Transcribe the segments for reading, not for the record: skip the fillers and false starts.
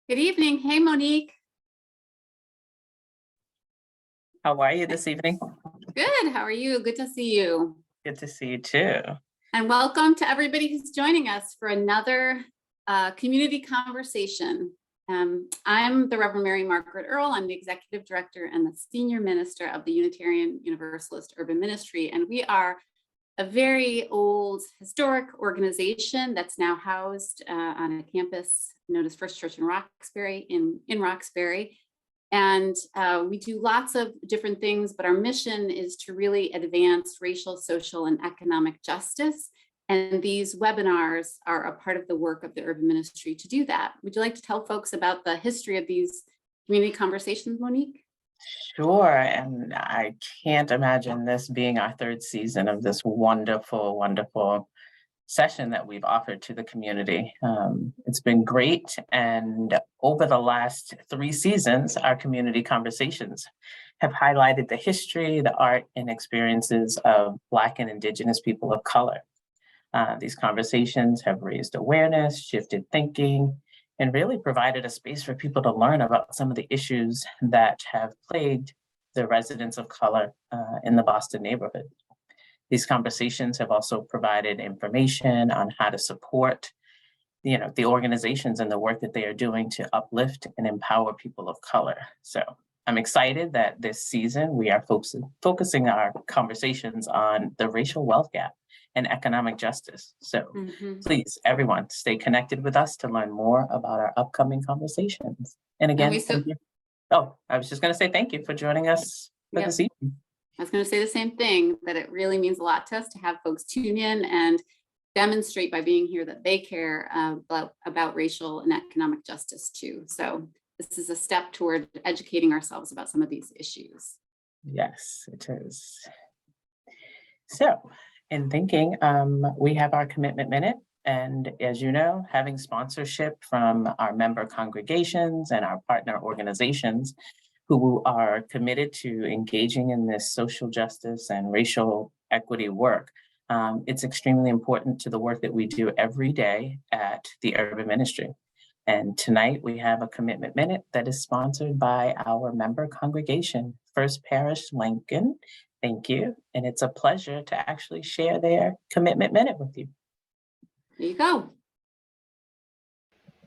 Good evening. Hey, Monique. How are you this evening? Good. How are you? Good to see you. Good to see you too. And welcome to everybody who's joining us for another community conversation. I'm the Reverend Mary Margaret Earl. I'm the Executive Director and the Senior Minister of the Unitarian Universalist Urban Ministry. And we are a very old historic organization that's now housed on a campus known as First Church in Roxbury in Roxbury. And we do lots of different things, but our mission is to really advance racial, social, and economic justice. And these webinars are a part of the work of the Urban Ministry to do that. Would you like to tell folks about the history of these community conversations, Monique? Sure, and I can't imagine this being our third season of this wonderful, wonderful session that we've offered to the community. It's been great, and over the last 3 seasons, our community conversations have highlighted the history, the art, and experiences of Black and Indigenous people of color. These conversations have raised awareness, shifted thinking, and really provided a space for people to learn about some of the issues that have plagued the residents of color in the Boston neighborhood. These conversations have also provided information on how to support, the organizations and the work that they are doing to uplift and empower people of color. So I'm excited that this season we are focusing our conversations on the racial wealth gap and economic justice. So please, everyone, stay connected with us to learn more about our upcoming conversations. And again, thank you. Oh, I was just going to say thank you for joining us for this evening. I was going to say the same thing, that it really means a lot to us to have folks tune in and demonstrate by being here that they care about racial and economic justice too. So this is a step toward educating ourselves about some of these issues. Yes, it is. So in thinking, we have our commitment minute. And as you know, having sponsorship from our member congregations and our partner organizations who are committed to engaging in this social justice and racial equity work, it's extremely important to the work that we do every day at the Urban Ministry. And tonight we have a commitment minute that is sponsored by our member congregation, First Parish Lincoln. Thank you. And it's a pleasure to actually share their commitment minute with you. There you go.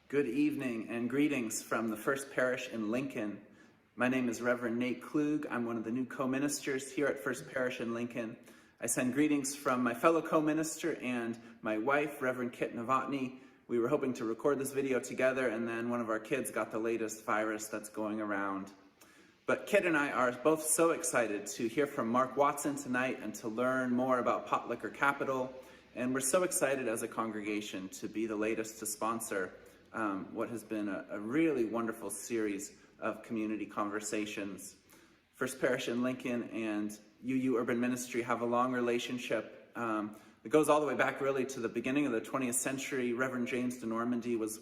Good evening and greetings from the First Parish in Lincoln. My name is Reverend Nate Klug. I'm one of the new co-ministers here at First Parish in Lincoln. I send greetings from my fellow co-minister and my wife, Reverend Kit Novotny. We were hoping to record this video together, and then one of our kids got the latest virus that's going around. But Kit and I are both so excited to hear from Mark Watson tonight and to learn more about Potlikker Capital. And we're so excited as a congregation to be the latest to sponsor what has been a really wonderful series of community conversations. First Parish in Lincoln and UU Urban Ministry have a long relationship. It goes all the way back really to the beginning of the 20th century. Reverend James de Normandy was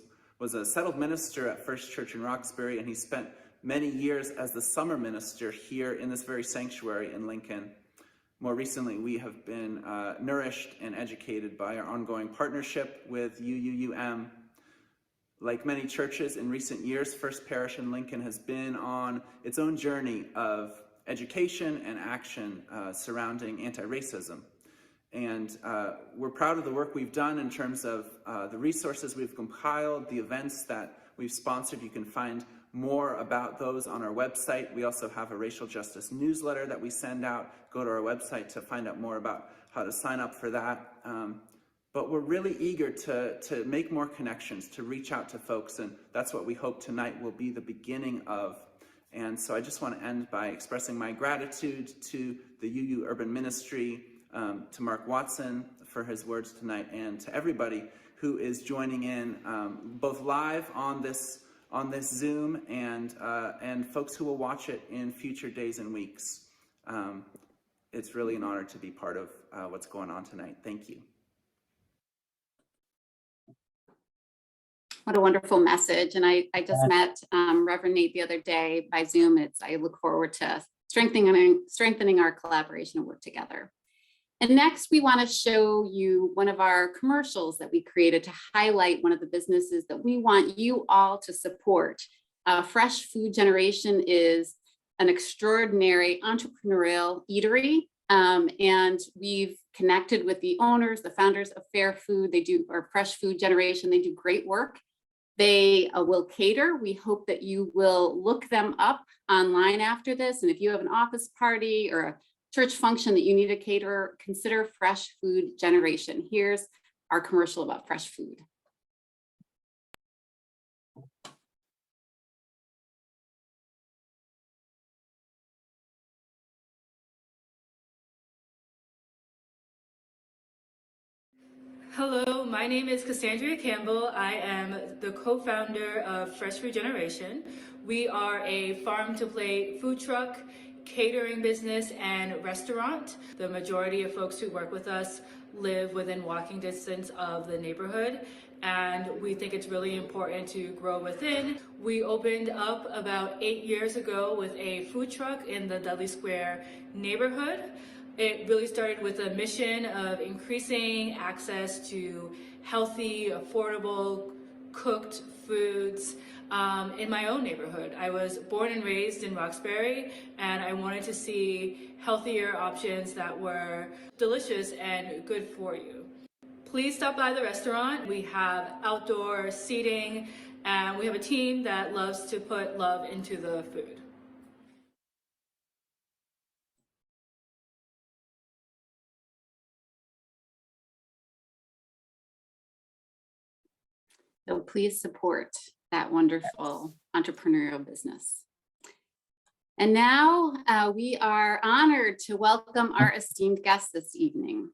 a settled minister at First Church in Roxbury, and he spent many years as the summer minister here in this very sanctuary in Lincoln. More recently, we have been nourished and educated by our ongoing partnership with UUUM. Like many churches in recent years, First Parish in Lincoln has been on its own journey of education and action surrounding anti-racism. And we're proud of the work we've done in terms of the resources we've compiled, the events that we've sponsored. You can find more about those on our website. We also have a racial justice newsletter that we send out. Go to our website to find out more about how to sign up for that. But we're really eager to make more connections, to reach out to folks, and that's what we hope tonight will be the beginning of. And so I just want to end by expressing my gratitude to the UU Urban Ministry, to Mark Watson for his words tonight, and to everybody who is joining in, both live on this Zoom and folks who will watch it in future days and weeks. It's really an honor to be part of what's going on tonight. Thank you. What a wonderful message. And I just met Reverend Nate the other day by Zoom. I look forward to strengthening our collaboration and work together. And next, we want to show you one of our commercials that we created to highlight one of the businesses that we want you all to support. Fresh Food Generation is an extraordinary entrepreneurial eatery, and we've connected with the owners, the founders of Fair Food. They do, or Fresh Food Generation. They do great work. They will cater. We hope that you will look them up online after this. And if you have an office party or a church function that you need a caterer, consider Fresh Food Generation. Here's our commercial about fresh food. Hello, my name is Cassandra Campbell. I am the co-founder of Fresh Food Generation. We are a farm-to-plate food truck, catering business, and restaurant. The majority of folks who work with us live within walking distance of the neighborhood, and we think it's really important to grow within. We opened up about 8 years ago with a food truck in the Dudley Square neighborhood. It really started with a mission of increasing access to healthy, affordable, cooked foods in my own neighborhood. I was born and raised in Roxbury, and I wanted to see healthier options that were delicious and good for you. Please stop by the restaurant. We have outdoor seating, and we have a team that loves to put love into the food. So please support that wonderful entrepreneurial business. And now we are honored to welcome our esteemed guest this evening,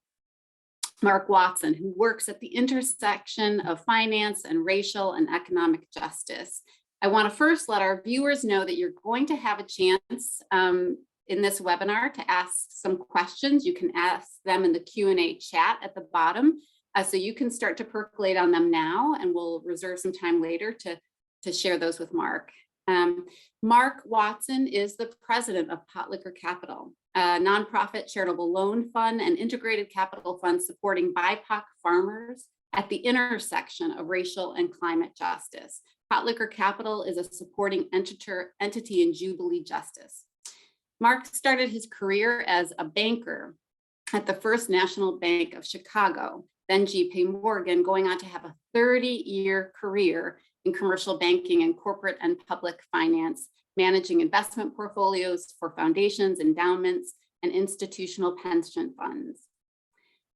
Mark Watson, who works at the intersection of finance and racial and economic justice. I want to first let our viewers know that you're going to have a chance in this webinar to ask some questions. You can ask them in the Q&A chat at the bottom. So you can start to percolate on them now, and we'll reserve some time later to share those with Mark. Mark Watson is the president of Potlikker Capital, a nonprofit charitable loan fund and integrated capital fund supporting BIPOC farmers at the intersection of racial and climate justice. Potlikker Capital is a supporting entity in Jubilee Justice. Mark started his career as a banker at the First National Bank of Chicago, then JP Morgan, going on to have a 30-year career in commercial banking and corporate and public finance, managing investment portfolios for foundations, endowments, and institutional pension funds.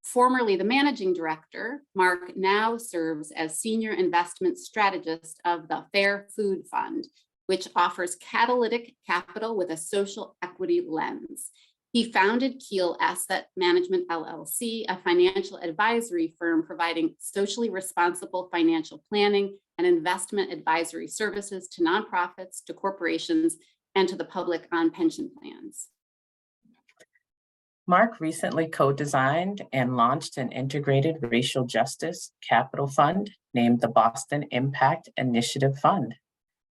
Formerly the managing director, Mark now serves as Senior Investment Strategist of the Fair Food Fund, which offers catalytic capital with a social equity lens. He founded Keel Asset Management LLC, a financial advisory firm providing socially responsible financial planning and investment advisory services to nonprofits, to corporations, and to the public on pension plans. Mark recently co-designed and launched an integrated racial justice capital fund named the Boston Impact Initiative Fund.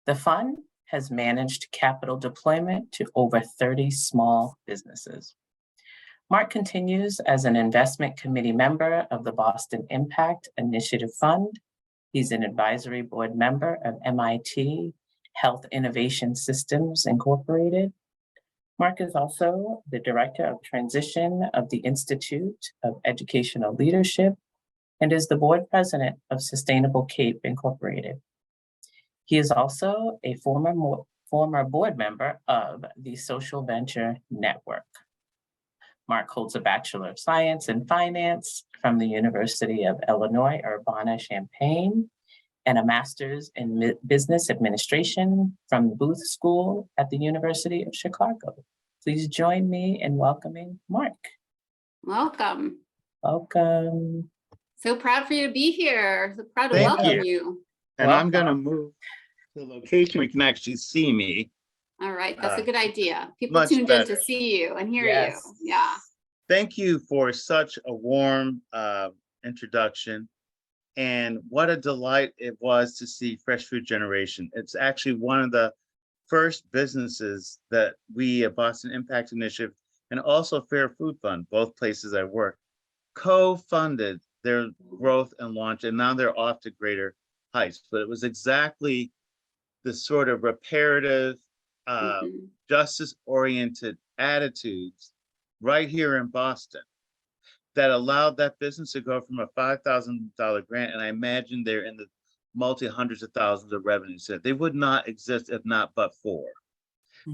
The fund has managed capital deployment to over 30 small businesses. Mark continues as an investment committee member of the Boston Impact Initiative Fund. He's an advisory board member of MIT Health Innovation Systems Incorporated. Mark is also the director of transition of the Institute of Educational Leadership and is the board president of Sustainable Cape Incorporated. He is also a former board member of the Social Venture Network. Mark holds a Bachelor of Science in Finance from the University of Illinois, Urbana-Champaign, and a Master's in Business Administration from the Booth School at the University of Chicago. Please join me in welcoming Mark. Welcome. Welcome. So proud for you to be here. So proud to Thank welcome you. And I'm going to move to the location where you can actually see me. All right, that's a good idea. People much tuned in better. to see you and hear Yes. you. Yeah. Thank you for such a warm introduction. And what a delight it was to see Fresh Food Generation. It's actually one of the first businesses that we at Boston Impact Initiative and also Fair Food Fund, both places I work, co-funded their growth and launch, and now they're off to greater heights. But it was exactly the sort of reparative, justice-oriented attitudes right here in Boston that allowed that business to go from a $5,000 grant, and I imagine they're in the multi-hundreds of thousands of revenue. So they would not exist if not but for.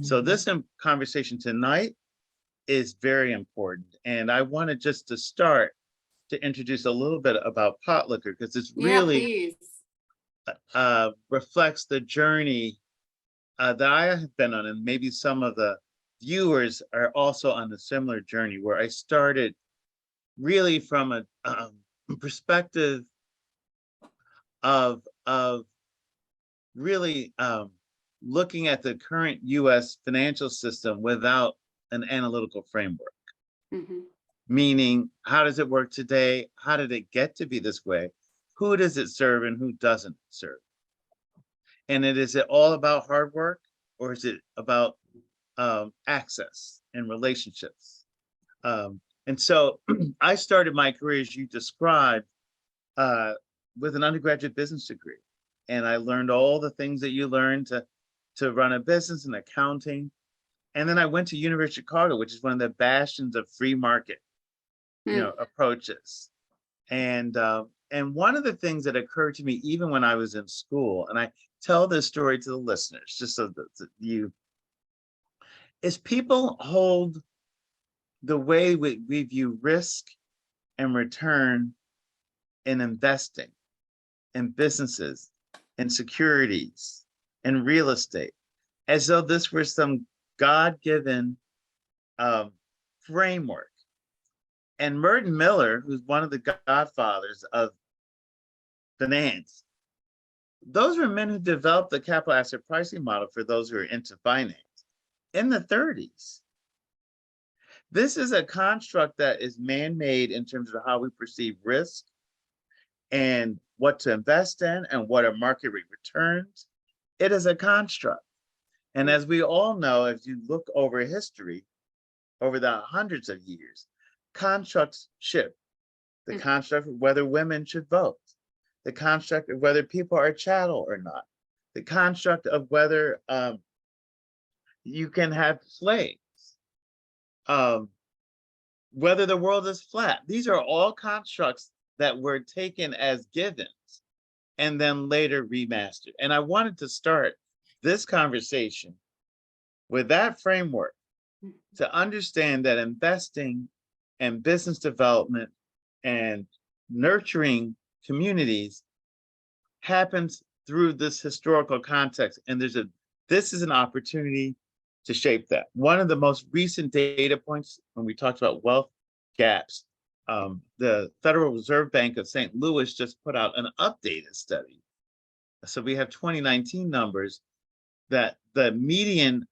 So this conversation tonight is very important. And I wanted just to start to introduce a little bit about Potlikker, because it's really reflects the journey that I have been on, and maybe some of the viewers are also on a similar journey, where I started really from a perspective of really looking at the current US financial system without an analytical framework. Meaning, how does it work today? How did it get to be this way? Who does it serve and who doesn't serve? And is it all about hard work, or is it about access and relationships? And so I started my career, as you described, with an undergraduate business degree. And I learned all the things that you learn to run a business and accounting. And then I went to University of Chicago, which is one of the bastions of free market, approaches. And one of the things that occurred to me, even when I was in school, and I tell this story to the listeners, just so that is people hold the way we view risk and return in investing, in businesses, in securities, in real estate, as though this were some God-given framework. And Merton Miller, who's one of the godfathers of finance, those were men who developed the capital asset pricing model for those who are into finance in the 30s. This is a construct that is man-made in terms of how we perceive risk and what to invest in and what are market rate returns. It is a construct. And as we all know, if you look over history, over the hundreds of years, constructs shift. The construct of whether women should vote, the construct of whether people are chattel or not, the construct of whether you can have slaves, whether the world is flat. These are all constructs that were taken as givens and then later remastered. And I wanted to start this conversation with that framework to understand that investing and business development and nurturing communities happens through this historical context. And this is an opportunity to shape that. One of the most recent data points when we talked about wealth gaps, the Federal Reserve Bank of St. Louis just put out an updated study. So we have 2019 numbers that the median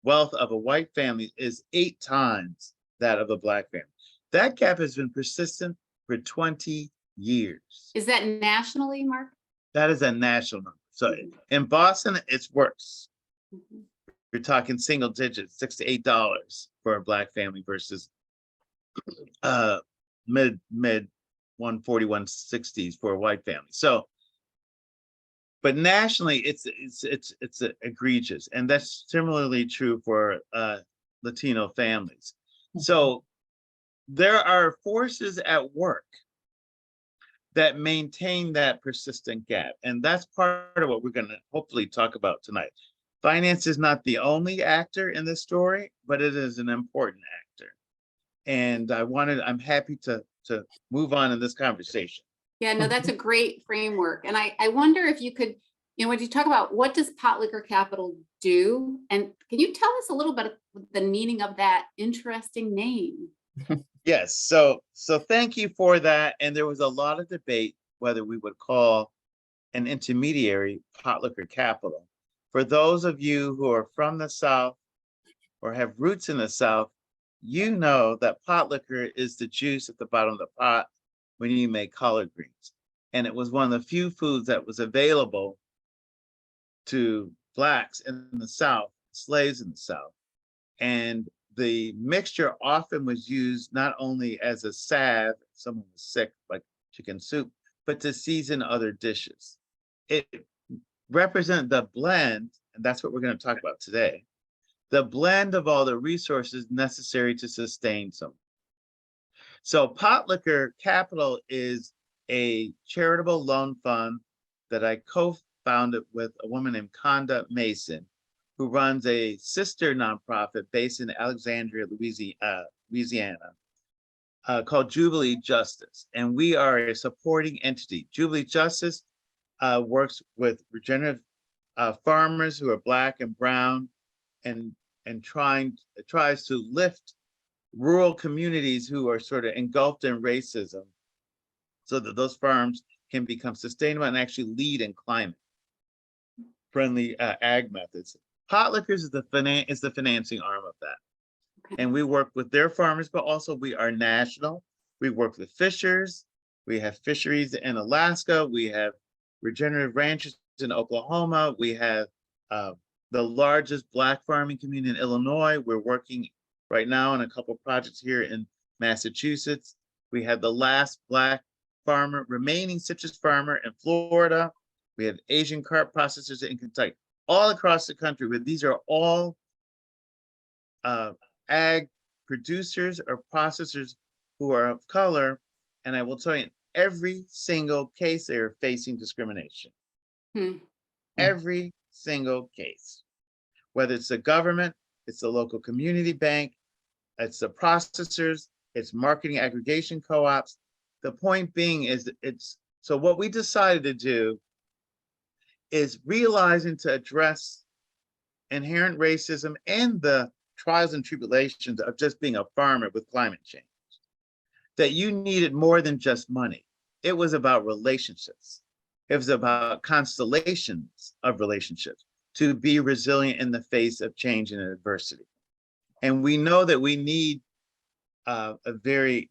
wealth of a white family is 8 times that of a Black family. That gap has been persistent for 20 years. Is that nationally, Mark? That is a national number. So in Boston, it's worse. You're talking single digits, $6 to $8 for a Black family versus mid 140, 160s for a white family. So, but nationally, it's egregious, and that's similarly true for Latino families. So there are forces at work that maintain that persistent gap, and that's part of what we're going to hopefully talk about tonight. Finance is not the only actor in this story, but it is an important actor. And I'm happy to move on in this conversation. Yeah, no, that's a great framework. And I wonder if you could, when you talk about what does Potlikker Capital do? And can you tell us a little bit of the meaning of that interesting name? Yes, so thank you for that. And there was a lot of debate whether we would call an intermediary Potlikker Capital. For those of you who are from the South or have roots in the South, you know that Potlikker is the juice at the bottom of the pot when you make collard greens. And it was one of the few foods that was available to Blacks in the South, slaves in the South. And the mixture often was used not only as a salve, if someone was sick, like chicken soup, but to season other dishes. It represented the blend, and that's what we're going to talk about today, the blend of all the resources necessary to sustain someone. So Potlikker Capital is a charitable loan fund that I co-founded with a woman named Conda Mason, who runs a sister nonprofit based in Alexandria, Louisiana, called Jubilee Justice. And we are a supporting entity. Jubilee Justice works with regenerative farmers who are Black and brown, and tries to lift rural communities who are sort of engulfed in racism, so that those farms can become sustainable and actually lead in climate friendly ag methods. Potlikker is the financing arm of that. Okay. And we work with their farmers, but also we are national. We work with fishers. We have fisheries in Alaska. We have regenerative ranches in Oklahoma. We have the largest Black farming community in Illinois. We're working right now on a couple of projects here in Massachusetts. We had the last Black remaining citrus farmer in Florida. We have Asian carp processors in Kentucky, all across the country, where these are all ag producers or processors who are of color. And I will tell you, in every single case, they are facing discrimination. Every single case, whether it's the government, it's the local community bank, it's the processors, it's marketing aggregation co-ops. The point being is so what we decided to do is realizing to address inherent racism and the trials and tribulations of just being a farmer with climate change, that you needed more than just money. It was about relationships. It was about constellations of relationships to be resilient in the face of change and adversity. And we know that we need a very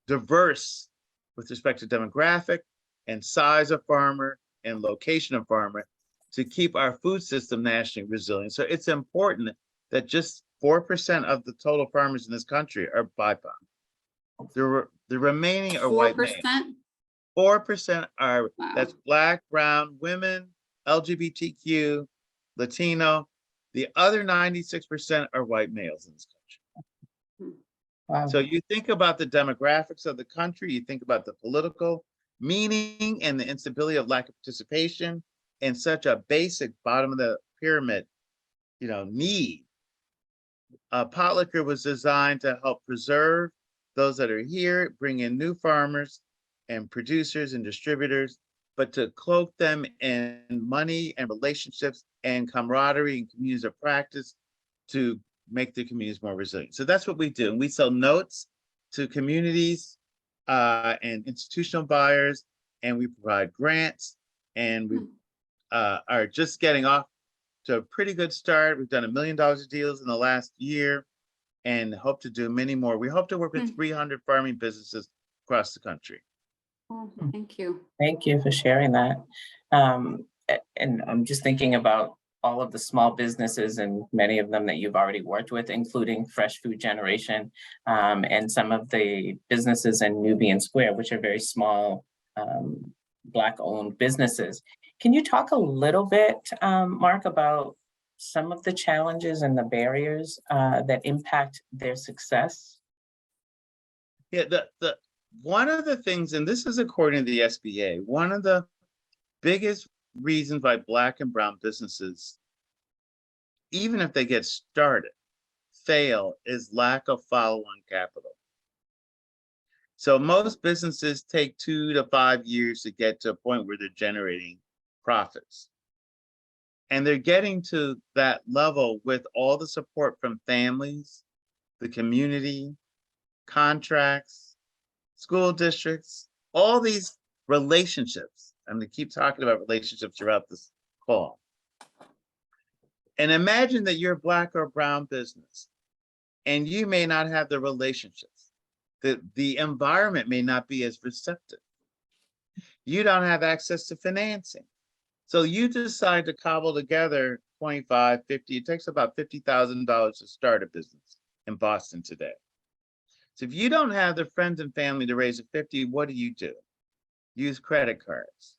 diverse, with respect to demographic and size of farmer and location of farmer, to keep our food system nationally resilient. So it's important that just 4% of the total farmers in this country are BIPOC. The remaining are white males. 4% are, Wow. that's Black, brown, women, LGBTQ, Latino. The other 96% are white males in this country. Wow. So you think about the demographics of the country, you think about the political meaning and the instability of lack of participation in such a basic bottom of the pyramid, need. Potlikker was designed to help preserve those that are here, bring in new farmers and producers and distributors, but to cloak them in money and relationships and camaraderie and communities of practice to make the communities more resilient. So that's what we do. And we sell notes to communities and institutional buyers, and we provide grants, and we are just getting off to a pretty good start. We've done $1 million of deals in the last year and hope to do many more. We hope to work with 300 farming businesses across the country. Oh, thank you. Thank you for sharing that. And I'm just thinking about all of the small businesses and many of them that you've already worked with, including Fresh Food Generation, and some of the businesses in Nubian Square, which are very small Black-owned businesses. Can you talk a little bit, Mark, about some of the challenges and the barriers that impact their success? Yeah, one of the things, and this is according to the SBA, one of the biggest reasons why Black and brown businesses, even if they get started, fail is lack of follow-on capital. So most businesses take 2 to 5 years to get to a point where they're generating profits. And they're getting to that level with all the support from families, the community, contracts, school districts, all these relationships. I'm going to keep talking about relationships throughout this call. And imagine that you're a Black or brown business and you may not have the relationships. The environment may not be as receptive. You don't have access to financing. So you decide to cobble together 25, 50, it takes about $50,000 to start a business in Boston today. So if you don't have the friends and family to raise a 50, what do? Use credit cards,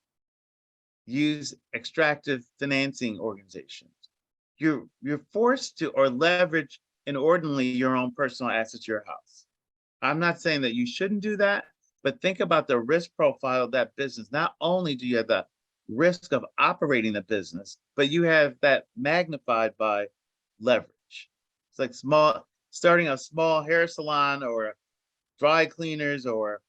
use extractive financing organizations. You're forced to, or leverage inordinately your own personal assets, your house. I'm not saying that you shouldn't do that, but think about the risk profile of that business. Not only do you have the risk of operating the business, but you have that magnified by leverage. It's like starting a small hair salon or dry cleaners or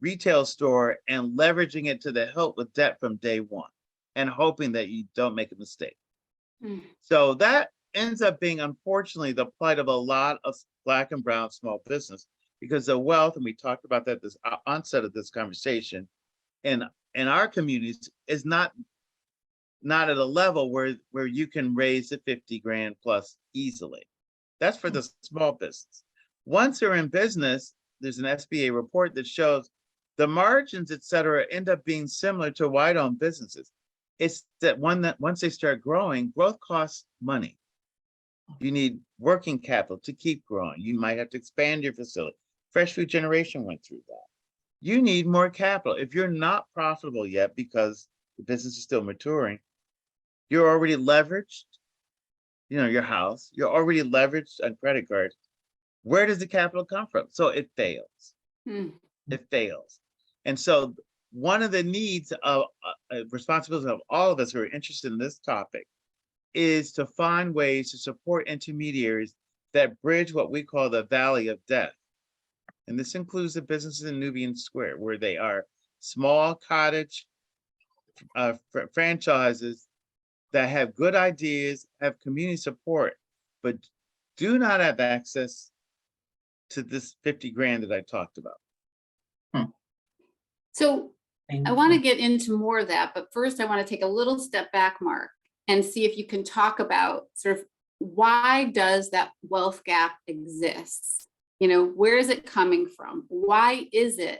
retail store and leveraging it to the hilt with debt from day one and hoping that you don't make a mistake. Mm. So that ends up being, unfortunately, the plight of a lot of Black and brown small business, because the wealth, and we talked about that at this onset of this conversation, in our communities is not at a level where you can raise the 50 grand plus easily. That's for the small business. Once they're in business, there's an SBA report that shows the margins, et cetera, end up being similar to white-owned businesses. It's that once they start growing, growth costs money. You need working capital to keep growing. You might have to expand your facility. Fresh Food Generation went through that. You need more capital. If you're not profitable yet because the business is still maturing, you're already leveraged, your house, you're already leveraged on credit cards. Where does the capital come from? So it fails. It fails. And so one of the needs of responsibilities of all of us who are interested in this topic is to find ways to support intermediaries that bridge what we call the valley of death. And this includes the businesses in Nubian Square, where they are small cottage franchises that have good ideas, have community support, but do not have access to this 50 grand that I talked about. So I want to get into more of that, but first I want to take a little step back, Mark, and see if you can talk about sort of why does that wealth gap exist? Where is it coming from? Why is it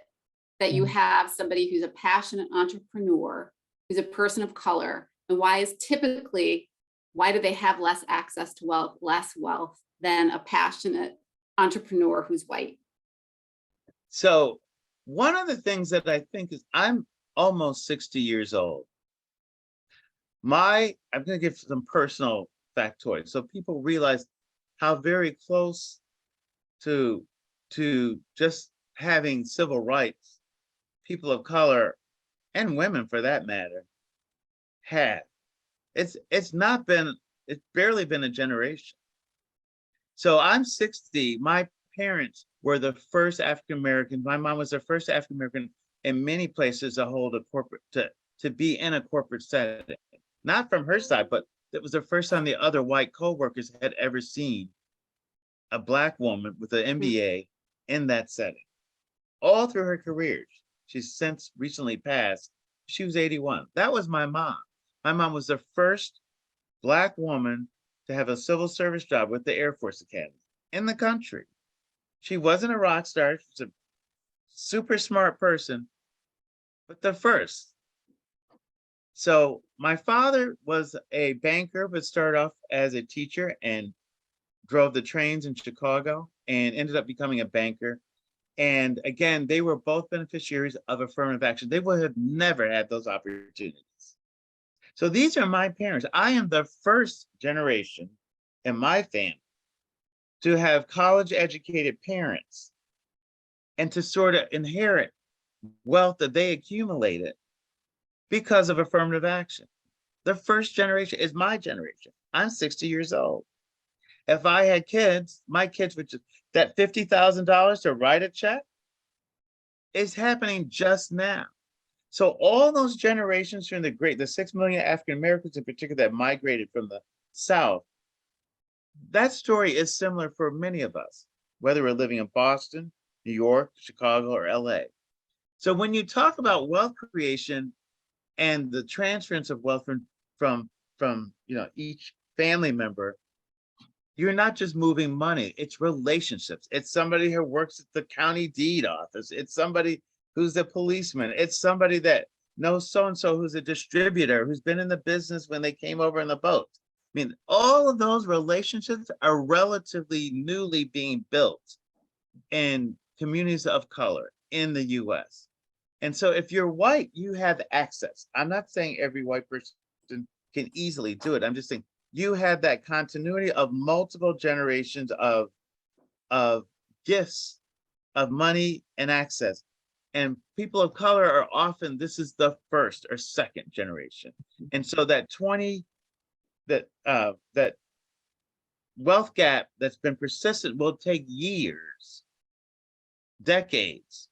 that you have somebody who's a passionate entrepreneur, who's a person of color, and why do they have less access to less wealth than a passionate entrepreneur who's white? So one of the things that I think is, I'm almost 60 years old. I'm going to give some personal factoids so people realize how very close to just having civil rights people of color and women, for that matter, have. It's barely been a generation. So I'm 60. My parents were the first African-American. My mom was the first African-American in many places to hold a corporate, to be in a corporate setting. Not from her side, but it was the first time the other white co-workers had ever seen a Black woman with an MBA in that setting. All through her career. She's since recently passed. She was 81. That was my mom. My mom was the first Black woman to have a civil service job with the Air Force Academy in the country. She wasn't a rock star. She was a super smart person, but the first. So my father was a banker, but started off as a teacher and drove the trains in Chicago and ended up becoming a banker. And again, they were both beneficiaries of affirmative action. They would have never had those opportunities. So these are my parents. I am the first generation in my family to have college educated parents and to sort of inherit wealth that they accumulated because of affirmative action. The first generation is my generation. I'm 60 years old. If I had kids, my kids would just, that $50,000 to write a check is happening just now. So all those generations from the 6 million African Americans in particular that migrated from the South, that story is similar for many of us, whether we're living in Boston, New York, Chicago, or LA. So when you talk about wealth creation and the transference of wealth from each family member, you're not just moving money, it's relationships. It's somebody who works at the county deed office. It's somebody who's a policeman. It's somebody that knows so-and-so who's a distributor, who's been in the business when they came over in the boat. mean, all of those relationships are relatively newly being built in communities of color in the US. And so if you're white, you have access. I'm not saying every white person can easily do it. I'm just saying you have that continuity of multiple generations of gifts, of money and access. And people of color are often, this is the first or second generation. And so that that wealth gap that's been persistent will take years, decades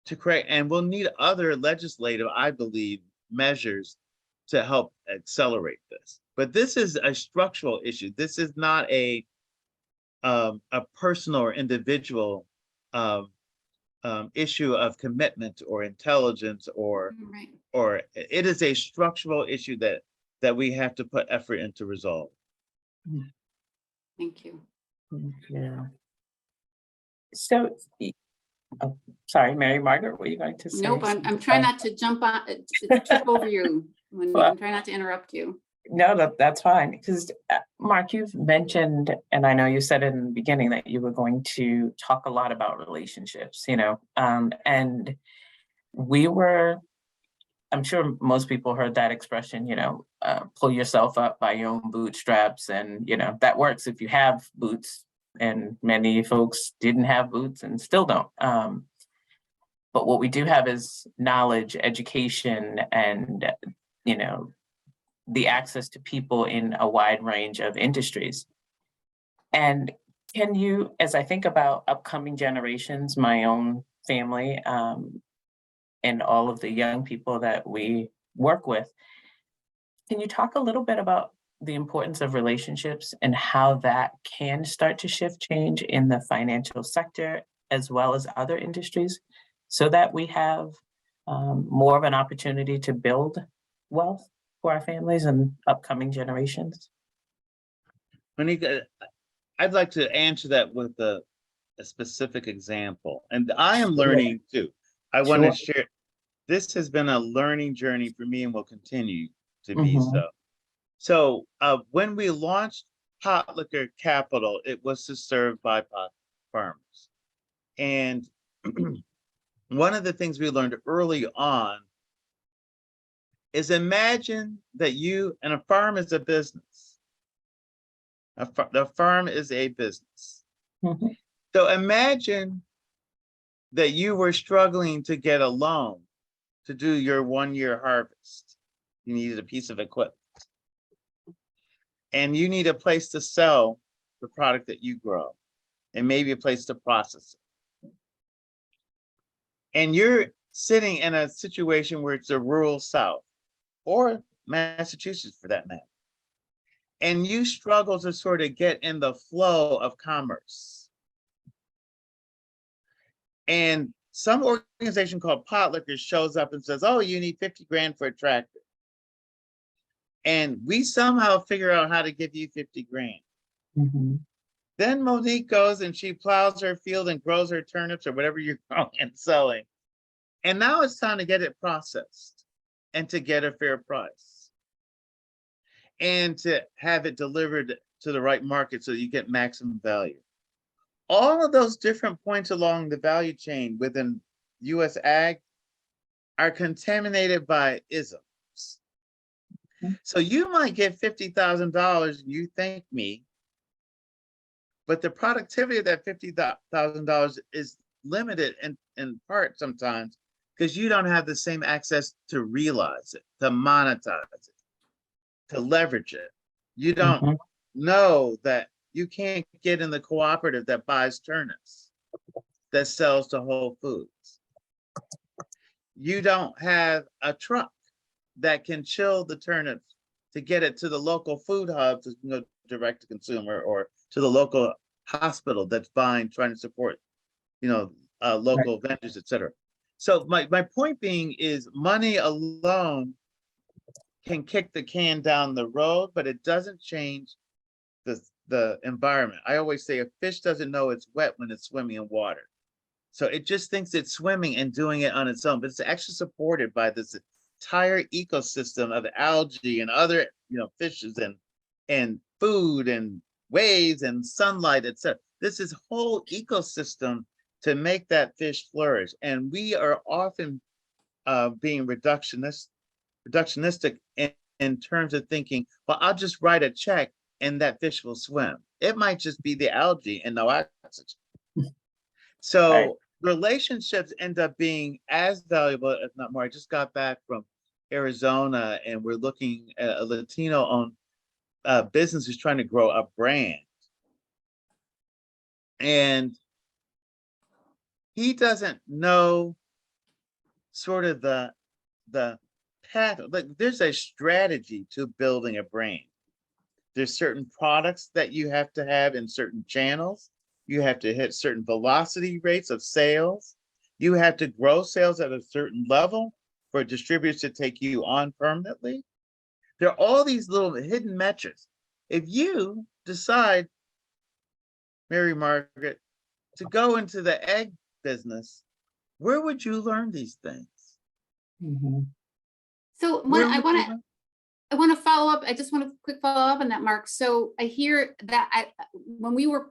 to create, and we'll need other legislative, I believe, measures to help accelerate this. But this is a structural issue. This is not a personal or individual issue of commitment or intelligence or it is a structural issue that we have to put effort into resolve. Thank you. Yeah. So, oh, sorry, Mary Margaret, were you going to say? Nope, I'm trying not to jump on, to trip over you. I'm trying not to interrupt you. No, that's fine. Because Mark, you've mentioned, and I know you said in the beginning that you were going to talk a lot about relationships, and we were, I'm sure most people heard that expression, pull yourself up by your own bootstraps. And, that works if you have boots, and many folks didn't have boots and still don't. But what we do have is knowledge, education, and, the access to people in a wide range of industries. And can you, as I think about upcoming generations, my own family, and all of the young people that we work with, can you talk a little bit about the importance of relationships and how that can start to shift change in the financial sector as well as other industries so that we have more of an opportunity to build wealth for our families and upcoming generations? Monica, I'd like to answer that with a specific example. And I am learning too. I want to share, this has been a learning journey for me and will continue to be so. So when we launched Potlikker Capital, it was to serve BIPOC farmers. And one of the things we learned early on is imagine that and a farm is a business. The farm is a business. So imagine that you were struggling to get a loan to do your 1-year harvest. You needed a piece of equipment. And you need a place to sell the product that you grow and maybe a place to process it. And you're sitting in a situation where it's a rural South or Massachusetts for that matter. And you struggle to sort of get in the flow of commerce. And some organization called Potlikker shows up and says, oh, you need 50 grand for a tractor. And we somehow figure out how to give you 50 grand. Then Monique goes and she plows her field and grows her turnips or whatever you're growing and selling. And now it's time to get it processed and to get a fair price and to have it delivered to the right market so you get maximum value. All of those different points along the value chain within US Ag are contaminated by isms. So you might get $50,000 and you thank me, but the productivity of that $50,000 is limited in part sometimes because you don't have the same access to realize it, to monetize it, to leverage it. You don't know that you can't get in the cooperative that buys turnips, that sells to Whole Foods. You don't have a truck that can chill the turnips to get it to the local food hub to go direct to consumer or to the local hospital that's trying to support, local vendors, et cetera. So my point being is money alone can kick the can down the road, but it doesn't change the environment. I always say a fish doesn't know it's wet when it's swimming in water. So it just thinks it's swimming and doing it on its own, but it's actually supported by this entire ecosystem of algae and other, fishes and and food and waves and sunlight, etc. This is whole ecosystem to make that fish flourish. And we are often being reductionistic in terms of thinking, well, I'll just write a check and that fish will swim. It might just be the algae and no oxygen. So Right. relationships end up being as valuable, if not more. I just got back from Arizona and we're looking at a Latino-owned business who's trying to grow a brand. And he doesn't know sort of the path. Like there's a strategy to building a brand. There's certain products that you have to have in certain channels. You have to hit certain velocity rates of sales. You have to grow sales at a certain level for distributors to take you on permanently. There are all these little hidden metrics. If you decide, Mary Margaret, to go into the egg business, where would you learn these things? Mhm. So Where I would want you to learn? I want to follow up. I just want a quick follow up on that, Mark. So I hear that when we were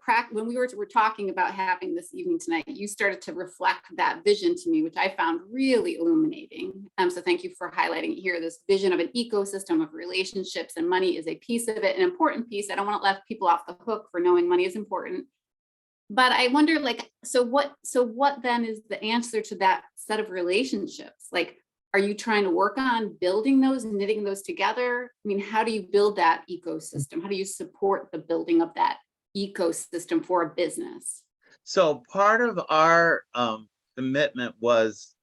talking about having this evening tonight, you started to reflect that vision to me, which I found really illuminating. So thank you for highlighting it here. This vision of an ecosystem of relationships, and money is a piece of it, an important piece. I don't want to let people off the hook for knowing money is important. But I wonder, like, so what then is the answer to that set of relationships? Like, are you trying to work on building those and knitting those together? I mean, how do you build that ecosystem? How do you support the building of that ecosystem for a business? So part of our commitment was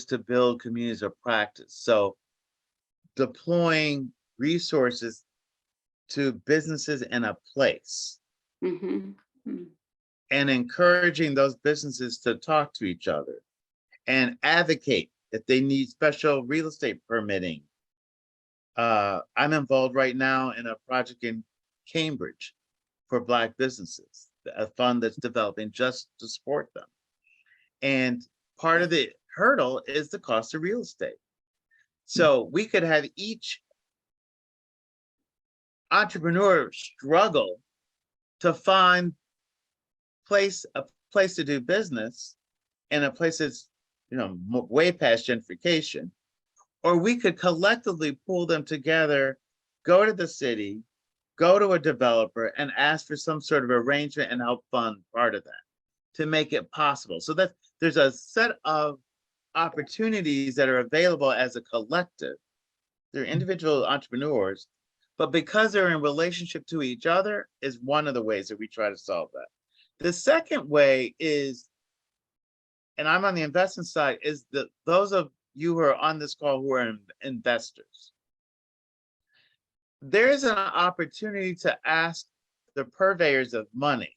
to build communities of practice. So deploying resources to businesses in a place Mm-hmm. and encouraging those businesses to talk to each other and advocate if they need special real estate permitting. I'm involved right now in a project in Cambridge for Black businesses, a fund that's developing just to support them. And part of the hurdle is the cost of real estate. So we could have each entrepreneur struggle to find a place to do business and a place that's, way past gentrification, or we could collectively pull them together, go to the city, go to a developer and ask for some sort of arrangement and help fund part of that to make it possible. So that there's a set of opportunities that are available as a collective. They're individual entrepreneurs, but because they're in relationship to each other is one of the ways that we try to solve that. The second way is, and I'm on the investment side, is that those of you who are on this call who are investors, there's an opportunity to ask the purveyors of money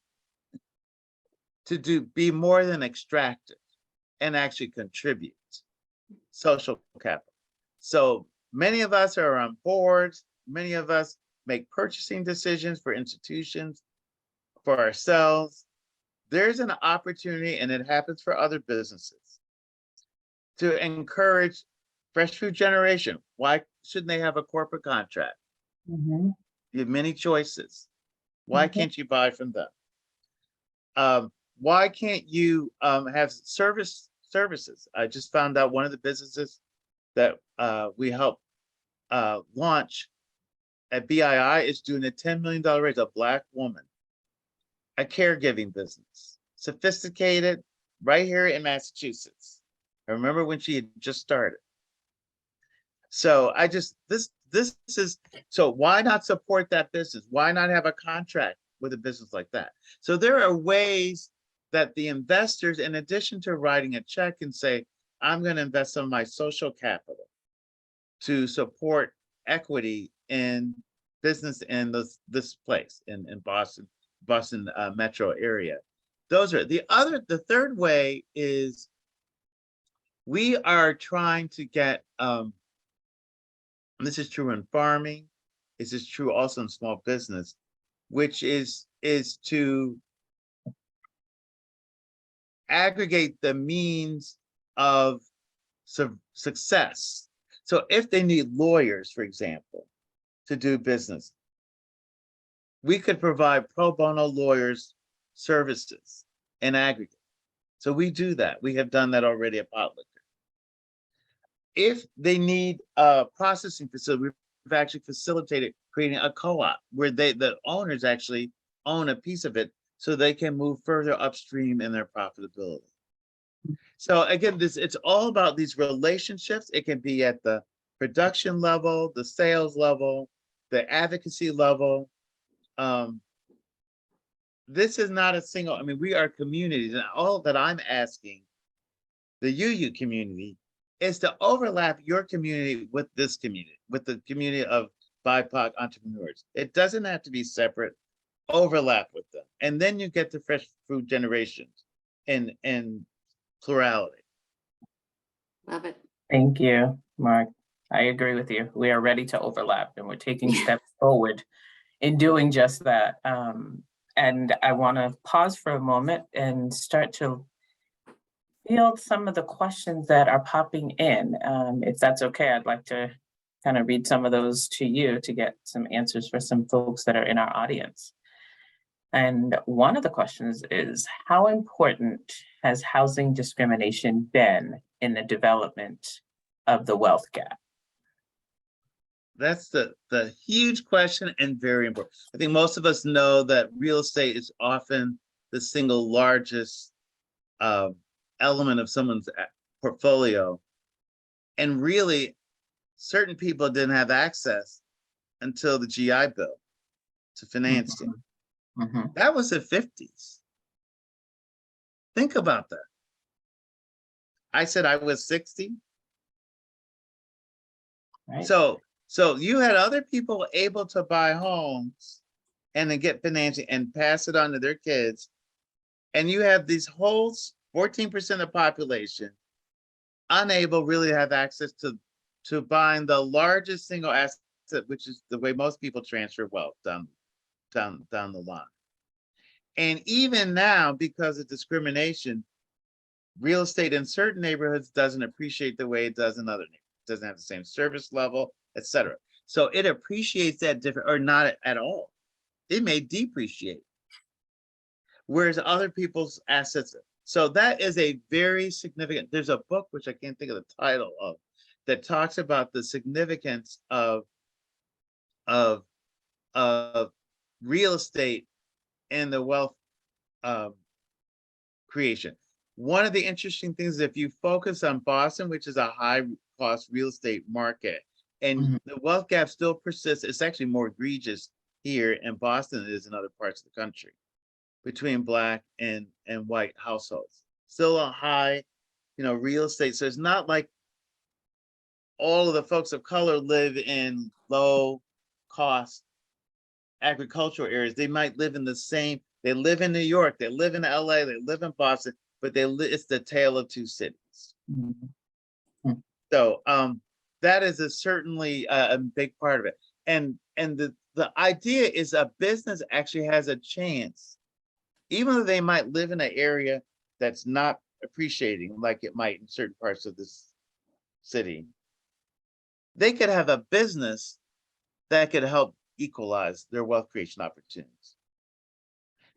to be more than extractive and actually contribute social capital. So many of us are on boards, many of us make purchasing decisions for institutions, for ourselves. There's an opportunity, and it happens for other businesses, to encourage fresh food generation. Why shouldn't they have a corporate contract? Mhm. You have many choices. Why can't you buy from them? Why can't you have services? I just found out one of the businesses that we helped launch at BII is doing a $10 million raise, a Black woman, a caregiving business, sophisticated, right here in Massachusetts. I remember when she had just started. So this is, so why not support that business? Why not have a contract with a business like that? So there are ways that the investors, in addition to writing a check and say, I'm going to invest some of my social capital to support equity in business in this place in Boston metro area. Those are the third way is we are trying to get, this is true in farming, this is true also in small business, which is to aggregate the means of success. So if they need lawyers, for example, to do business, we could provide pro bono lawyers services in aggregate. So we do that. We have done that already at Potlikker. If they need a processing facility, we've actually facilitated creating a co-op where the owners actually own a piece of it so they can move further upstream in their profitability. So again, it's all about these relationships. It can be at the production level, the sales level, the advocacy level. This is not a single, I mean, we are communities, and all that I'm asking the UU community is to overlap your community with this community, with the community of BIPOC entrepreneurs. It doesn't have to be separate, overlap with them. And then you get the fresh food generations in plurality. Love it. Thank you, Mark. I agree with you. We are ready to overlap, and we're taking steps forward in doing just that. And I want to pause for a moment and start to field some of the questions that are popping in. If that's okay, I'd like to kind of read some of those to you to get some answers for some folks that are in our audience. And one of the questions is, how important has housing discrimination been in the development of the wealth gap? That's the huge question and very important. I think most of us know that real estate is often the single largest element of someone's portfolio. And really, certain people didn't have access until the GI Bill to financing. That was the 50s. Think about that. I said I was 60. Right. So you had other people able to buy homes and then get financing and pass it on to their kids. And you have these whole 14% of the population unable really to have access to buying the largest single asset, which is the way most people transfer wealth down the line. And even now, because of discrimination, real estate in certain neighborhoods doesn't appreciate the way it does in other neighborhoods. It doesn't have the same service level, etc. So it appreciates that different, or not at all. It may depreciate. Whereas other people's assets. So that is a very significant, there's a book, which I can't think of the title of, that talks about the significance of real estate and the wealth creation. One of the interesting things is if you focus on Boston, which is a high cost real estate market, and the wealth gap still persists, it's actually more egregious here in Boston than it is in other parts of the country between Black and white households. Still a high, real estate. So it's not like all of the folks of color live in low cost agricultural areas. They might live in the same, they live in New York, they live in LA, they live in Boston, but it's the tale of two cities. So that is certainly a big part of it. And the idea is a business actually has a chance, even though they might live in an area that's not appreciating like it might in certain parts of this city, they could have a business that could help equalize their wealth creation opportunities.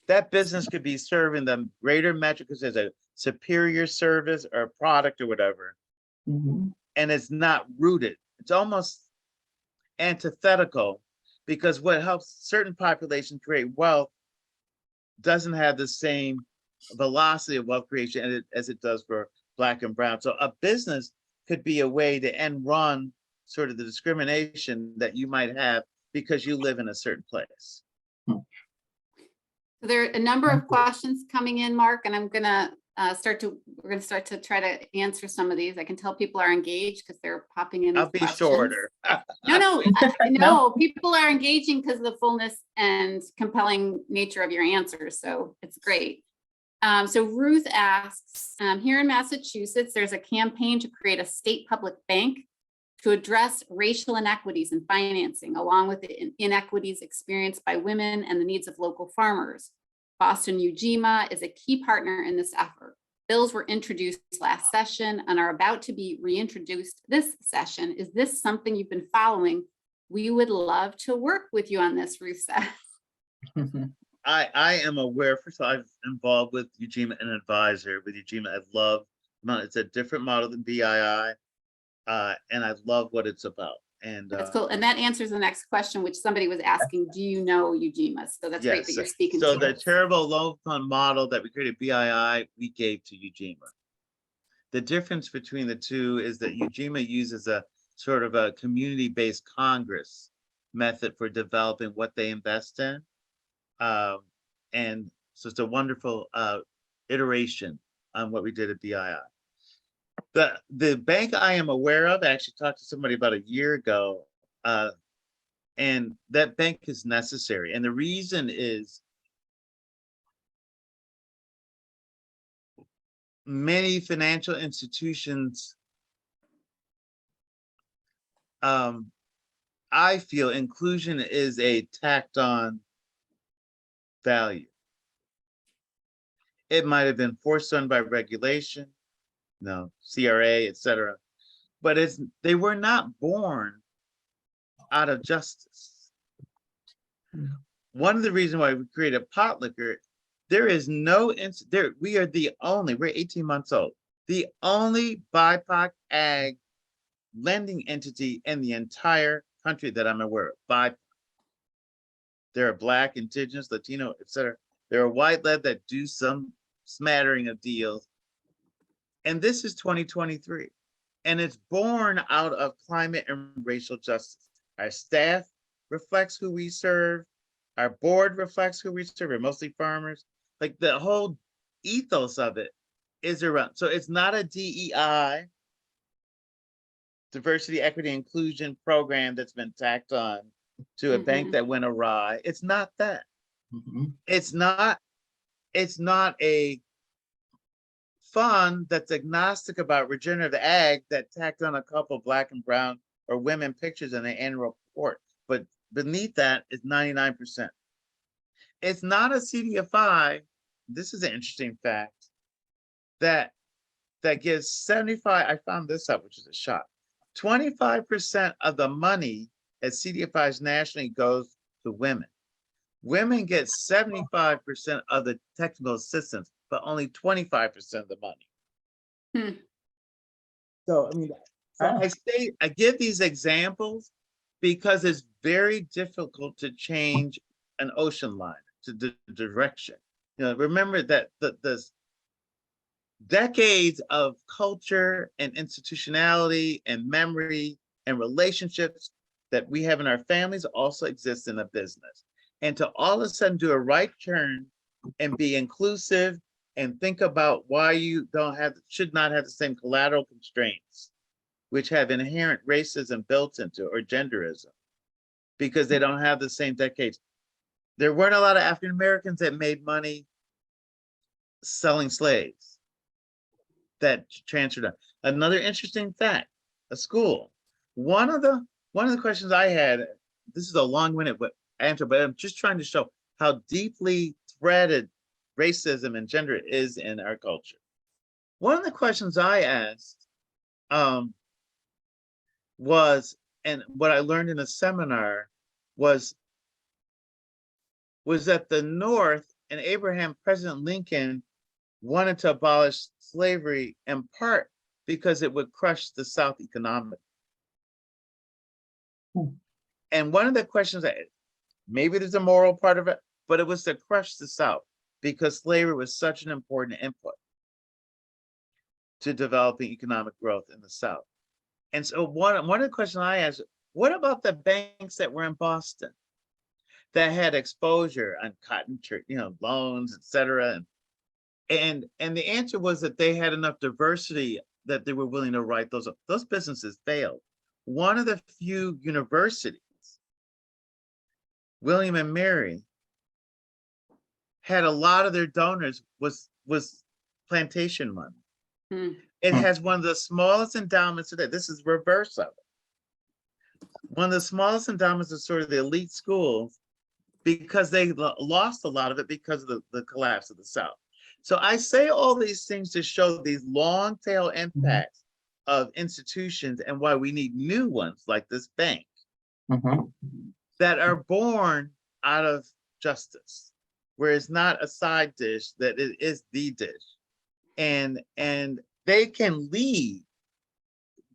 That business could be serving them greater metrics as a superior service or a product or whatever. And it's not rooted. It's almost antithetical, because what helps certain populations create wealth doesn't have the same velocity of wealth creation as it does for Black and brown. So a business could be a way to end run sort of the discrimination that you might have because you live in a certain place. So there are a number of questions coming in, Mark, and we're gonna start to try to answer some of these. I can tell people are engaged because they're popping in. I'll be shorter. No, people are engaging because of the fullness and compelling nature of your answers. So it's great. So Ruth asks, here in Massachusetts, there's a campaign to create a state public bank to address racial inequities in financing, along with the inequities experienced by women and the needs of local farmers. Boston UGMA is a key partner in this effort. Bills were introduced last session and are about to be reintroduced this session. Is this something you've been following? We would love to work with you on this, Ruth says. I am aware, first of all, I'm involved with Ujima, an advisor with Ujima. I love, it's a different model than BII, and I love what it's about. And That's cool. And that answers the next question, which somebody was asking, do you know Ujima? So that's great that yes, you're speaking so to the it. charitable loan fund model that we created BII, we gave to Ujima. The difference between the two is that Ujima uses a sort of a community-based Congress method for developing what they invest in. And so it's a wonderful iteration on what we did at BII. The bank I am aware of, I actually talked to somebody about a year ago, and that bank is necessary. And the reason is many financial institutions, I feel inclusion is a tacked on value. It might have been forced on by regulation, CRA, etc. But they were not born out of justice. One of the reasons why we created Potlikker, there is no there. We are we're 18 months old, the only BIPOC ag lending entity in the entire country that I'm aware of. BIPOC. There are Black, Indigenous, Latino, etc. There are white led that do some smattering of deals. And this is 2023. And it's born out of climate and racial justice. Our staff reflects who we serve. Our board reflects who we serve. We're mostly farmers. Like the whole ethos of it is around. So it's not a DEI, diversity, equity, inclusion program that's been tacked on to a bank that went awry. It's not that. It's not a fund that's agnostic about regenerative ag that tacked on a couple Black and brown or women pictures in the annual report. But beneath that is 99%. It's not a CDFI. This is an interesting fact that gives 75, I found this up, which is a shock. 25% of the money at CDFIs nationally goes to women. Women get 75% of the technical assistance, but only 25% of the money. So, I mean, I give these examples because it's very difficult to change an ocean line to the direction. Remember that the decades of culture and institutionality and memory and relationships that we have in our families also exist in a business. And to all of a sudden do a right turn and be inclusive and think about why you should not have the same collateral constraints, which have inherent racism built into or genderism, because they don't have the same decades. There weren't a lot of African Americans that made money selling slaves that transferred on. Another interesting fact, a school. One of the questions I had, this is a long-winded answer, but I'm just trying to show how deeply threaded racism and gender is in our culture. One of the questions I asked was, and what I learned in a seminar was that the North and President Lincoln wanted to abolish slavery in part because it would crush the South economically. And one of the questions, maybe there's a moral part of it, but it was to crush the South because slavery was such an important input to developing economic growth in the South. And so one of the questions I asked, what about the banks that were in Boston that had exposure on cotton, loans, et cetera? And the answer was that they had enough diversity that they were willing to write those up. Those businesses failed. One of the few universities, William and Mary, had a lot of their donors was plantation money. It has one of the smallest endowments today. This is reverse of it. One of the smallest endowments of sort of the elite schools, because they lost a lot of it because of the collapse of the South. So I say all these things to show these long tail impacts of institutions and why we need new ones like this bank that are born out of justice, where it's not a side dish, that it is the dish. And they can lead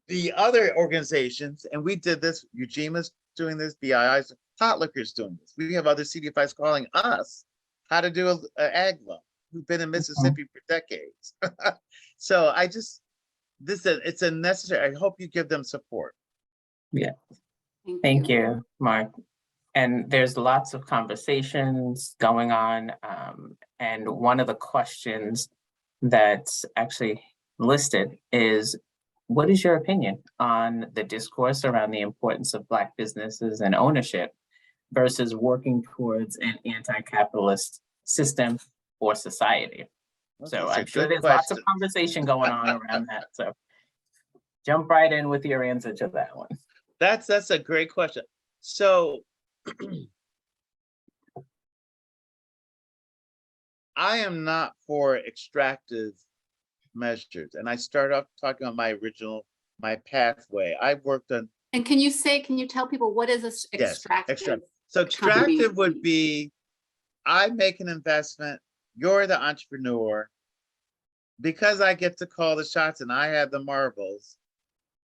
the other organizations, and we did this, Eugena's doing this, BII's, Potlikker's doing this. We have other CDFIs calling us how to do an ag loan, who've been in Mississippi for decades. So it's a necessary, I hope you give them support. Yeah, thank you, Mark. And there's lots of conversations going on. And one of the questions that's actually listed is, what is your opinion on the discourse around the importance of Black businesses and ownership versus working towards an anti-capitalist system or society? Well, So that's a I'm sure good there's lots of question. conversation going on around that. So jump right in with your answer to that one. That's a great question. So I am not for extractive measures. And I start off talking on my pathway. I worked on. And can you tell people what is this extractive? So extractive would be, I make an investment, you're the entrepreneur, because I get to call the shots and I have the marbles,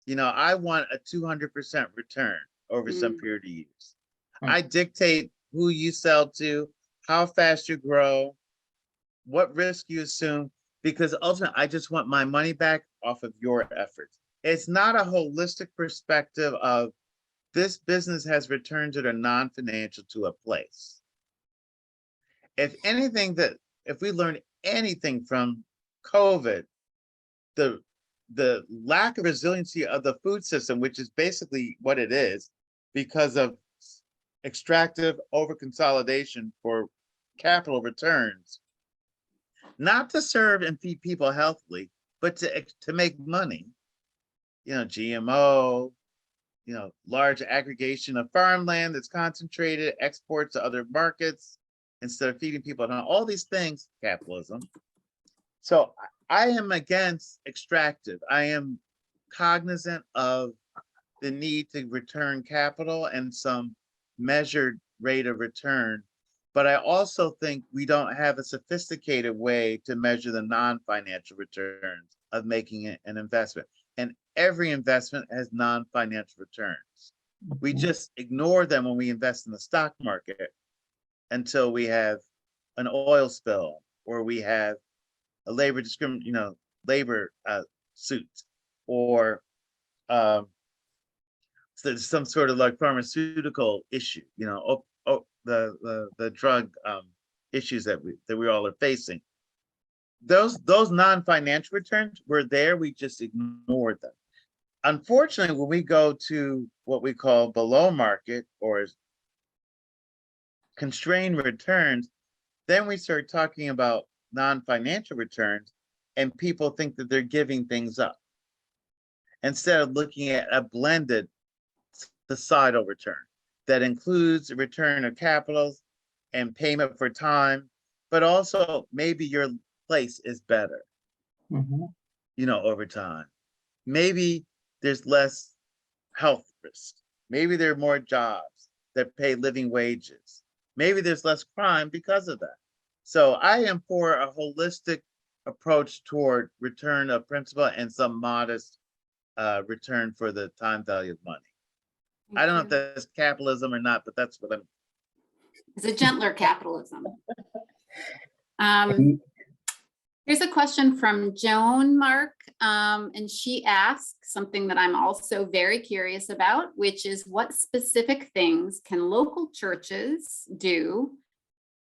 I want a 200% return over some period of years. I dictate who you sell to, how fast you grow, what risk you assume, because ultimately I just want my money back off of your efforts. It's not a holistic perspective of this business has returned to the non-financial to a place. If we learned anything from COVID, the lack of resiliency of the food system, which is basically what it is, because of extractive overconsolidation for capital returns, not to serve and feed people healthily, but to make money. GMO, large aggregation of farmland that's concentrated, exports to other markets instead of feeding people. Now, all these things, capitalism. So I am against extractive. I am cognizant of the need to return capital and some measured rate of return. But I also think we don't have a sophisticated way to measure the non-financial returns of making an investment. And every investment has non-financial returns. We just ignore them when we invest in the stock market until we have an oil spill or we have a labor suit, or some sort of like pharmaceutical issue, the drug issues that we all are facing. Those non-financial returns were there, we just ignored them. Unfortunately, when we go to what we call below market or constrained returns, then we start talking about non-financial returns, and people think that they're giving things up instead of looking at a blended societal return that includes a return of capitals and payment for time, but also maybe your place is better, over time. Maybe there's less health risk. Maybe there are more jobs that pay living wages. Maybe there's less crime because of that. So I am for a holistic approach toward return of principal and some modest return for the time value of money. I don't know if that's capitalism or not, but that's what I'm. It's a gentler capitalism. Here's a question from Joan Mark, and she asks something that I'm also very curious about, which is what specific things can local churches do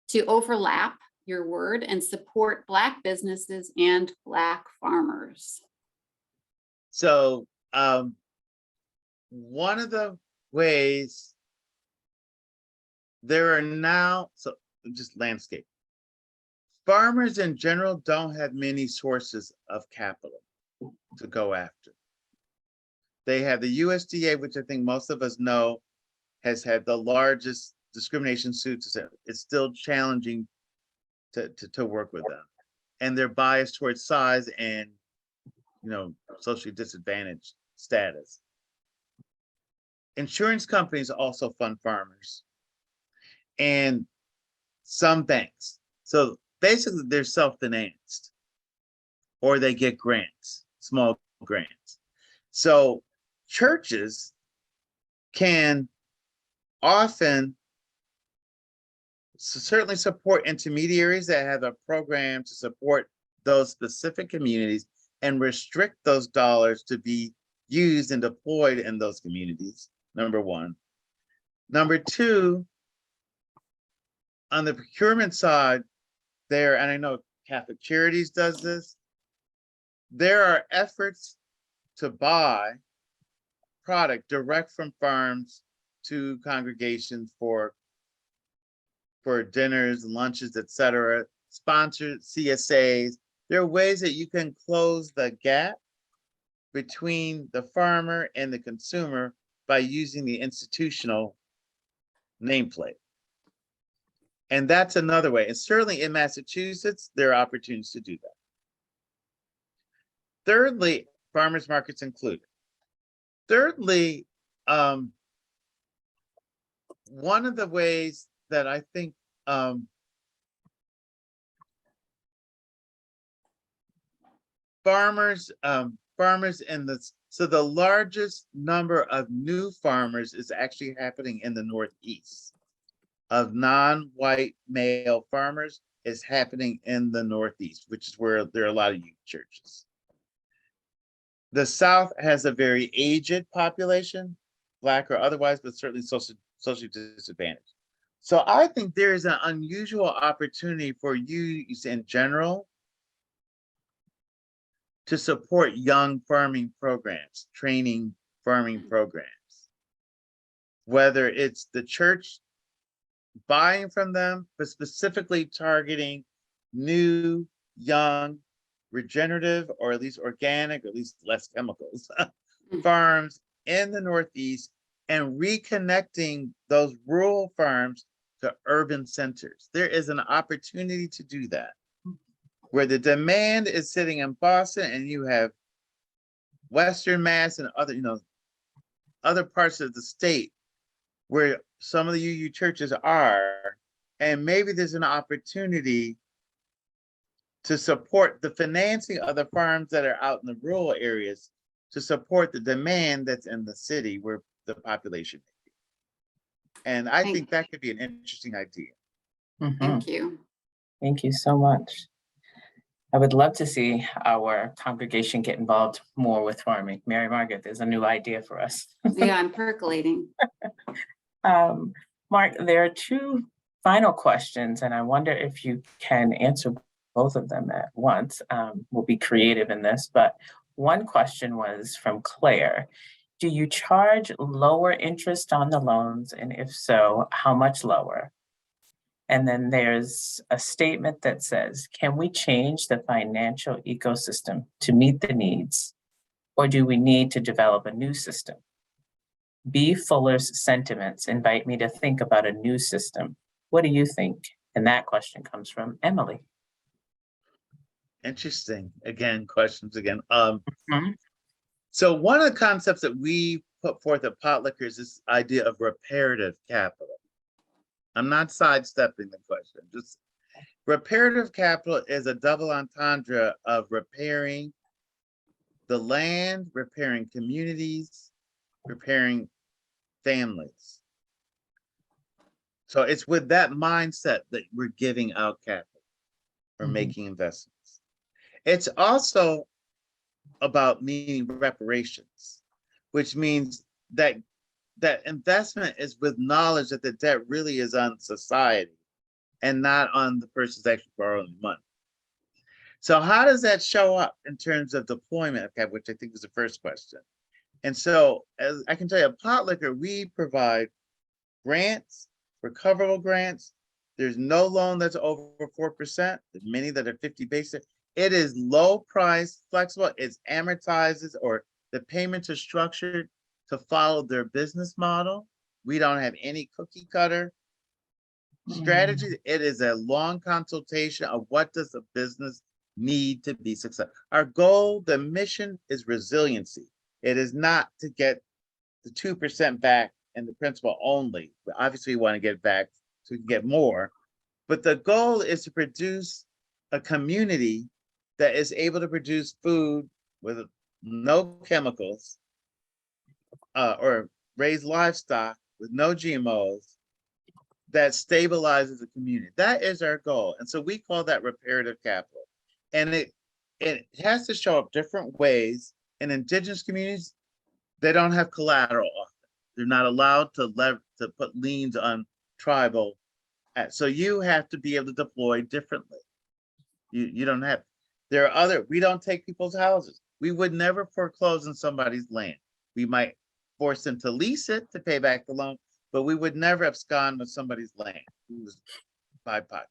to overlap, your word, and support Black businesses and Black farmers? So one of the ways there are now, so just landscape. Farmers in general don't have many sources of capital to go after. They have the USDA, which I think most of us know has had the largest discrimination suits. It's still challenging to work with them. And they're biased towards size and, socially disadvantaged status. Insurance companies also fund farmers. And some banks. So basically they're self-financed or they get grants, small grants. So churches can often certainly support intermediaries that have a program to support those specific communities and restrict those dollars to be used and deployed in those communities, number one. Number two, on the procurement side, there, and I know Catholic Charities does this, there are efforts to buy product direct from farms to congregations for dinners, lunches, etc., sponsored CSAs. There are ways that you can close the gap between the farmer and the consumer by using the institutional nameplate. And that's another way. And certainly in Massachusetts, there are opportunities to do that. Thirdly, farmers markets included. Thirdly, one of the ways that I think farmers in the largest number of new farmers is actually happening in the Northeast. Of non-white male farmers is happening in the Northeast, which is where there are a lot of youth churches. The South has a very aged population, Black or otherwise, but certainly socially disadvantaged. So I think there is an unusual opportunity for youth in general to support young farming programs, training farming programs. Whether it's the church buying from them, but specifically targeting new, young, regenerative, or at least organic, or at least less chemicals, farms in the Northeast, and reconnecting those rural farms to urban centers. There is an opportunity to do that, where the demand is sitting in Boston and you have Western Mass and other parts of the state where some of the UU churches are, and maybe there's an opportunity to support the financing of the farms that are out in the rural areas to support the demand that's in the city where the population may be. And I think that could be an interesting idea. Thank you. Thank you so much. I would love to see our congregation get involved more with farming. Mary Margaret, there's a new idea for us. Yeah, I'm percolating. Mark, there are two final questions, and I wonder if you can answer both of them at once. We'll be creative in this, but one question was from Claire. Do you charge lower interest on the loans? And if so, how much lower? And then there's a statement that says, can we change the financial ecosystem to meet the needs, or do we need to develop a new system? B. Fuller's sentiments invite me to think about a new system. What do you think? And that question comes from Emily. Interesting. Again, questions again. So one of the concepts that we put forth at Potlikker is this idea of reparative capital. I'm not sidestepping the question. Just reparative capital is a double entendre of repairing the land, repairing communities, repairing families. So it's with that mindset that we're giving out capital or making investments. It's also about meaning reparations, which means that investment is with knowledge that the debt really is on society and not on the person's actually borrowing money. So how does that show up in terms of deployment of capital, which I think was the first question. And so, as I can tell you, at Potlikker, we provide grants, recoverable grants. There's no loan that's over 4%. There's many that are 50 basis. It is low price, flexible. It amortizes, or the payments are structured to follow their business model. We don't have any cookie cutter strategy. It is a long consultation of what does the business need to be successful. Our goal, the mission, is resiliency. It is not to get the 2% back and the principal only. But obviously, we want to get back so we can get more. But the goal is to produce a community that is able to produce food with no chemicals, or raise livestock with no GMOs, that stabilizes the community. That is our goal. And so we call that reparative capital. And it has to show up different ways. In indigenous communities, they don't have collateral often. They're not allowed to put liens on tribal. So you have to be able to deploy differently. You don't have, there are other, we don't take people's houses. We would never foreclose on somebody's land. We might force them to lease it to pay back the loan, but we would never abscond with somebody's land who was BIPOC.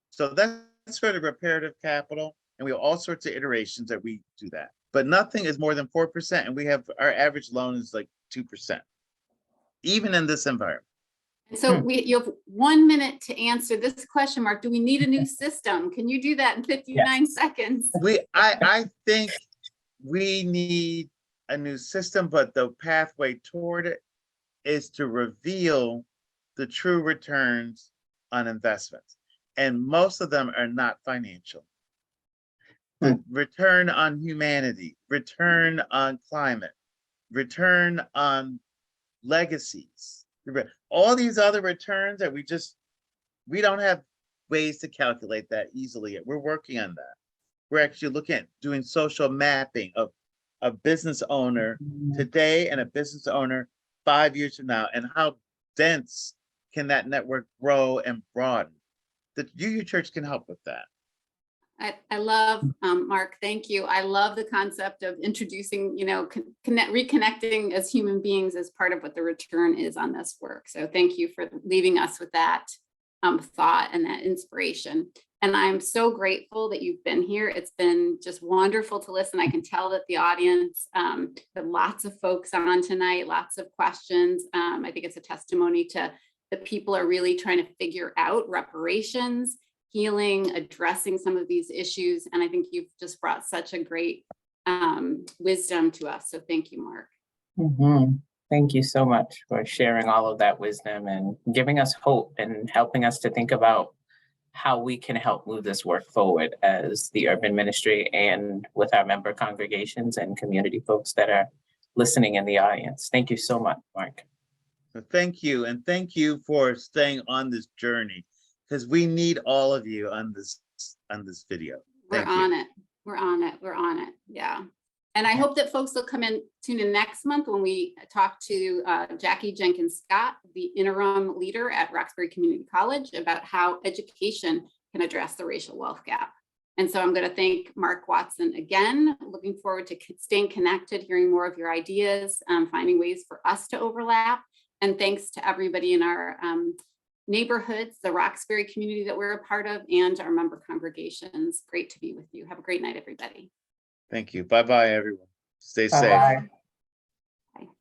So that's for the reparative capital. And we have all sorts of iterations that we do that. But nothing is more than 4%. And we have, our average loan is like 2%, even in this environment. So you have 1 minute to answer this question, Mark. Do we need a new system? Can you do that in 59 seconds? I think we need a new system, but the pathway toward it is to reveal the true returns on investments. And most of them are not financial. The return on humanity, return on climate, return on legacies, all these other returns that we don't have ways to calculate that easily yet. We're working on that. We're actually looking at doing social mapping of a business owner today and a business owner 5 years from now, and how dense can that network grow and broaden. The UU Church can help with that. I love, Mark, thank you. I love the concept of introducing, reconnecting as human beings as part of what the return is on this work. So thank you for leaving us with that thought and that inspiration. And I'm so grateful that you've been here. It's been just wonderful to listen. I can tell that the audience, had lots of folks on tonight, lots of questions. I think it's a testimony to the people are really trying to figure out reparations, healing, addressing some of these issues. And I think you've just brought such a great wisdom to us. So thank you, Mark. Thank you so much for sharing all of that wisdom and giving us hope and helping us to think about how we can help move this work forward as the urban ministry and with our member congregations and community folks that are listening in the audience. Thank you so much, Mark. Thank you. And thank you for staying on this journey, because we need all of you on this video. We're on it. Yeah. And I hope that folks will tune in next month when we talk to Jackie Jenkins Scott, the interim leader at Roxbury Community College, about how education can address the racial wealth gap. And so I'm going to thank Mark Watson again. Looking forward to staying connected, hearing more of your ideas, finding ways for us to overlap. And thanks to everybody in our neighborhoods, the Roxbury community that we're a part of, and our member congregations. Great to be with you. Have a great night, everybody. Thank you. Bye-bye, everyone. Stay safe. Bye-bye.